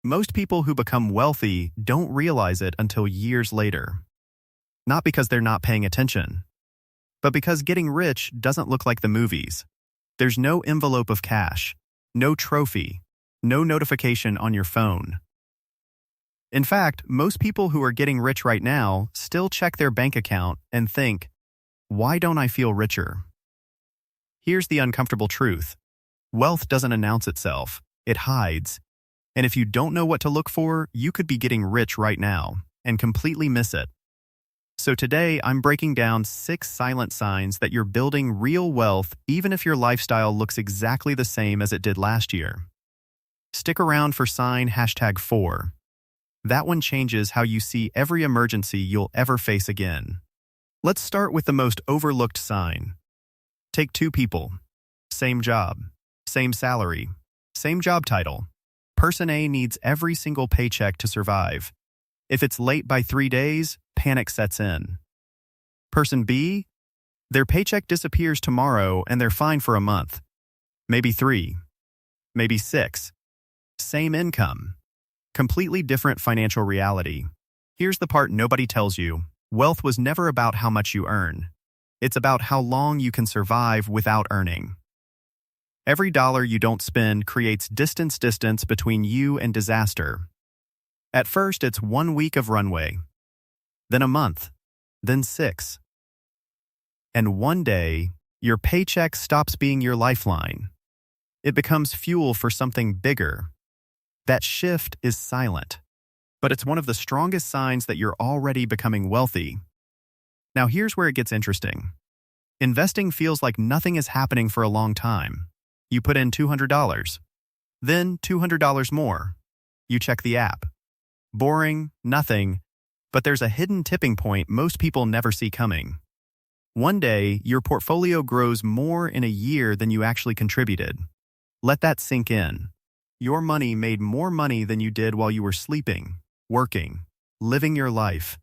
Most people who become wealthy don't realize it until years later. Not because they're not paying attention, but because getting rich doesn't look like the movies. There's no envelope of cash, no trophy, no notification on your phone. In fact, most people who are getting rich right now still check their bank account and think, why don't I feel richer? Here's the uncomfortable truth. Wealth doesn't announce itself, it hides. And if you don't know what to look for, you could be getting rich right now and completely miss it. So today, I'm breaking down 6 silent signs that you're building real wealth even if your lifestyle looks exactly the same as it did last year. Stick around for sign #4. That one changes how you see every emergency you'll ever face again. Let's start with the most overlooked sign. Take 2 people. Same job. Same salary. Same job title. Person A needs every single paycheck to survive. If it's late by 3 days, panic sets in. Person B, their paycheck disappears tomorrow and they're fine for a month. Maybe 3. Maybe 6. Same income. Completely different financial reality. Here's the part nobody tells you. Wealth was never about how much you earn. It's about how long you can survive without earning. Every dollar you don't spend creates distance between you and disaster. At first, it's 1 week of runway, then a month, then 6. And one day, your paycheck stops being your lifeline. It becomes fuel for something bigger. That shift is silent, but it's one of the strongest signs that you're already becoming wealthy. Now here's where it gets interesting. Investing feels like nothing is happening for a long time. You put in $200, then $200 more. You check the app. Boring, nothing, but there's a hidden tipping point most people never see coming. One day, your portfolio grows more in a year than you actually contributed. Let that sink in. Your money made more money than you did while you were sleeping, working, living your life.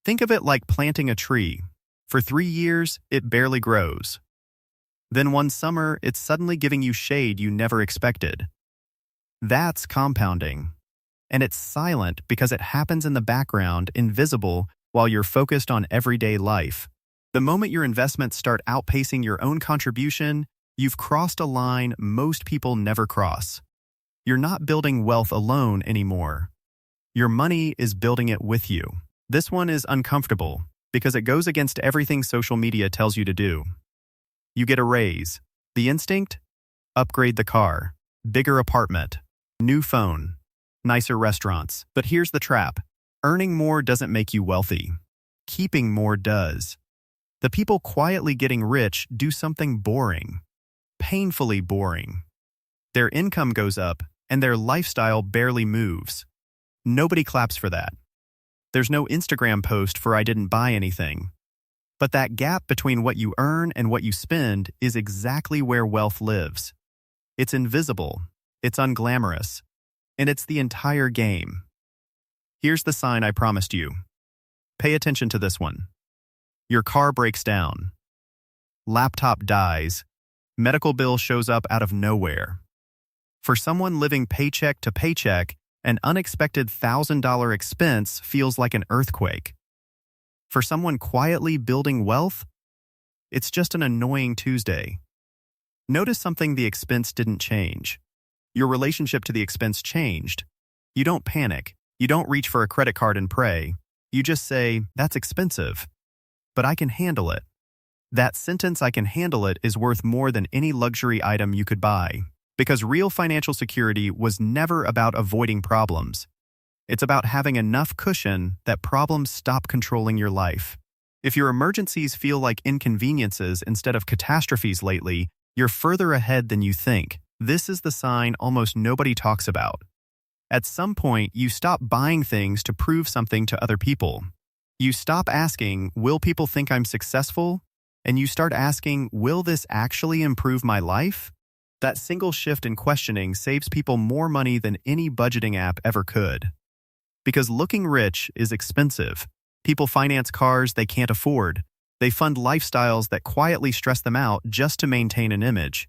Think of it like planting a tree. For 3 years, it barely grows. Then one summer, it's suddenly giving you shade you never expected. That's compounding. And it's silent because it happens in the background, invisible, while you're focused on everyday life. The moment your investments start outpacing your own contribution, you've crossed a line most people never cross. You're not building wealth alone anymore. Your money is building it with you. This one is uncomfortable because it goes against everything social media tells you to do. You get a raise. The instinct? Upgrade the car. Bigger apartment. New phone. Nicer restaurants. But here's the trap. Earning more doesn't make you wealthy. Keeping more does. The people quietly getting rich do something boring. Painfully boring. Their income goes up, and their lifestyle barely moves. Nobody claps for that. There's no Instagram post for "I didn't buy anything." But that gap between what you earn and what you spend is exactly where wealth lives. It's invisible, it's unglamorous, and it's the entire game. Here's the sign I promised you. Pay attention to this one. Your car breaks down. Laptop dies. Medical bill shows up out of nowhere. For someone living paycheck to paycheck, an unexpected $1,000 expense feels like an earthquake. For someone quietly building wealth, it's just an annoying Tuesday. Notice something: the expense didn't change. Your relationship to the expense changed. You don't panic. You don't reach for a credit card and pray. You just say, "That's expensive, but I can handle it." That sentence, "I can handle it," is worth more than any luxury item you could buy. Because real financial security was never about avoiding problems. It's about having enough cushion that problems stop controlling your life. If your emergencies feel like inconveniences instead of catastrophes lately, you're further ahead than you think. This is the sign almost nobody talks about. At some point, you stop buying things to prove something to other people. You stop asking, "Will people think I'm successful?" And you start asking, "Will this actually improve my life?" That single shift in questioning saves people more money than any budgeting app ever could. Because looking rich is expensive. People finance cars they can't afford. They fund lifestyles that quietly stress them out just to maintain an image.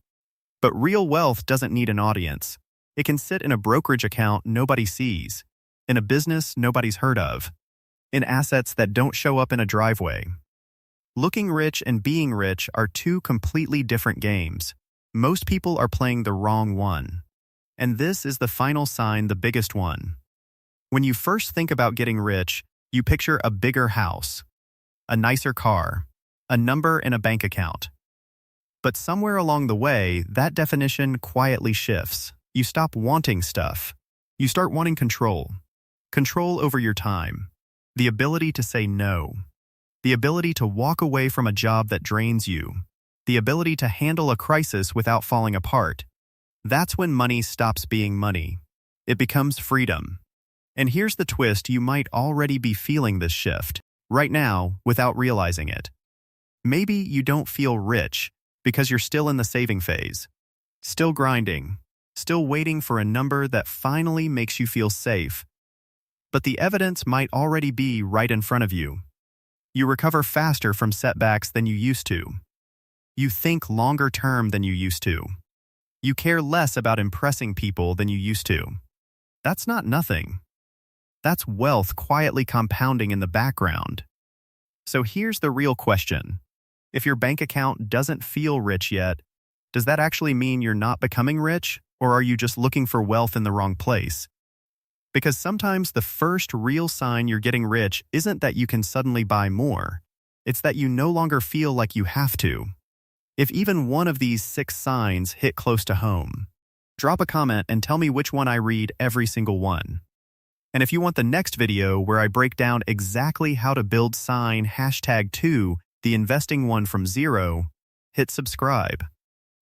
But real wealth doesn't need an audience. It can sit in a brokerage account nobody sees, in a business nobody's heard of, in assets that don't show up in a driveway. Looking rich and being rich are two completely different games. Most people are playing the wrong one. And this is the final sign, the biggest one. When you first think about getting rich, you picture a bigger house, a nicer car, a number in a bank account. But somewhere along the way, that definition quietly shifts. You stop wanting stuff. You start wanting control. Control over your time. The ability to say no. The ability to walk away from a job that drains you. The ability to handle a crisis without falling apart. That's when money stops being money. It becomes freedom. And here's the twist: you might already be feeling this shift right now without realizing it. Maybe you don't feel rich because you're still in the saving phase, still grinding, still waiting for a number that finally makes you feel safe. But the evidence might already be right in front of you. You recover faster from setbacks than you used to. You think longer term than you used to. You care less about impressing people than you used to. That's not nothing. That's wealth quietly compounding in the background. So here's the real question. If your bank account doesn't feel rich yet, does that actually mean you're not becoming rich, or are you just looking for wealth in the wrong place? Because sometimes the first real sign you're getting rich isn't that you can suddenly buy more. It's that you no longer feel like you have to. If even one of these 6 signs hit close to home, drop a comment and tell me which one I read every single one. And if you want the next video where I break down exactly how to build sign #2, the investing one from zero, hit subscribe.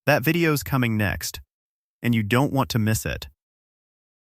That video's coming next, and you don't want to miss it.